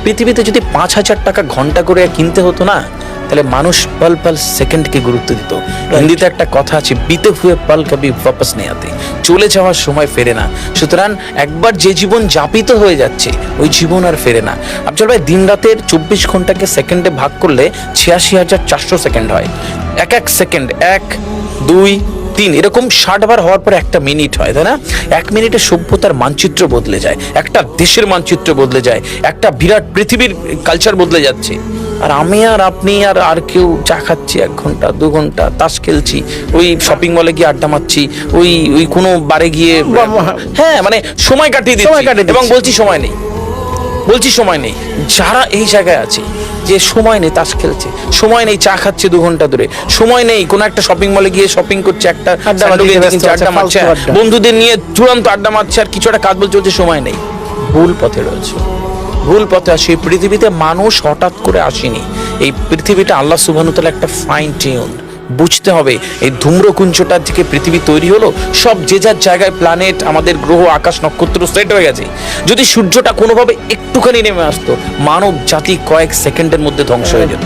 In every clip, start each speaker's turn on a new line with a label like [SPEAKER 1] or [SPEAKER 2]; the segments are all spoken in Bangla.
[SPEAKER 1] পৃথিবীতে যদি 5,000 টাকা ঘন্টা করে কিনতে হতো না, তাহলে মানুষ পল পল সেকেন্ডকে গুরুত্ব দিত। হিন্দিতে একটা কথা আছে, বিতে হুয়ে পল কবি ওয়াপস নেই আতে, চলে যাওয়ার সময় ফেরে না। সুতরাং একবার যে জীবন যাপিত হয়ে যাচ্ছে ওই জীবন আর ফেরে না। আফজল ভাই, দিন রাতের 24 ঘন্টাকে সেকেন্ডে ভাগ করলে 86,400 সেকেন্ড হয়। এক এক সেকেন্ড 1, 2, 3 এরকম 60 বার হওয়ার পরে একটা মিনিট হয়, তাই না? 1 মিনিটে সভ্যতার মানচিত্র বদলে যায়, একটা দেশের মানচিত্র বদলে যায়, একটা বিরাট পৃথিবীর কালচার বদলে যাচ্ছে। আর আমি আর আপনি আর কেউ চা খাচ্ছি 1 ঘন্টা 2 ঘন্টা, তাস খেলছি, ওই শপিং মলে গিয়ে আড্ডা মারছি, ওই কোনো বারে গিয়ে হ্যাঁ মানে সময় কাটিয়ে দিচ্ছি এবং বলছি সময় নেই, সময় নেই। যারা এই জায়গায় আছে যে সময় নেই, তাস খেলছে, সময় নেই, চা খাচ্ছে 2 ঘন্টা ধরে, সময় নেই, কোনো একটা শপিং মলে গিয়ে শপিং করছে, একটা আড্ডা মারছে, বন্ধুদের নিয়ে চূড়ান্ত আড্ডা মারছে, আর কিছু একটা কাজ বল চলছে, সময় নেই। ভুল পথে রয়েছে, ভুল পথে আসে। এই পৃথিবীতে মানুষ হঠাৎ করে আসেনি। এই পৃথিবীটা আল্লাহ সুবহানাহু ওয়া তাআলা একটা ফাইন টিউন। বুঝতে হবে এই ধূম্রকুঞ্জটা থেকে পৃথিবী তৈরি হলো, সব যে যার জায়গায় প্ল্যানেট, আমাদের গ্রহ, আকাশ, নক্ষত্র সেট হয়ে গেছে। যদি সূর্যটা কোনোভাবে একটুখানি নেমে আসতো, মানব জাতি কয়েক সেকেন্ডের মধ্যে ধ্বংস হয়ে যেত।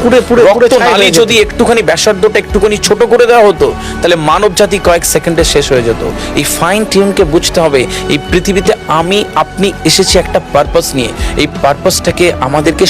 [SPEAKER 1] রক্তনালী যদি একটুখানি ব্যাসার্ধটা একটুখানি ছোট করে দেওয়া হতো, তাহলে মানব জাতি কয়েক সেকেন্ডে শেষ হয়ে যেত। এই ফাইন টিউনকে বুঝতে হবে। এই পৃথিবীতে আমি আপনি এসেছি একটা পারপাস নিয়ে, এই পারপাসটাকে আমাদেরকে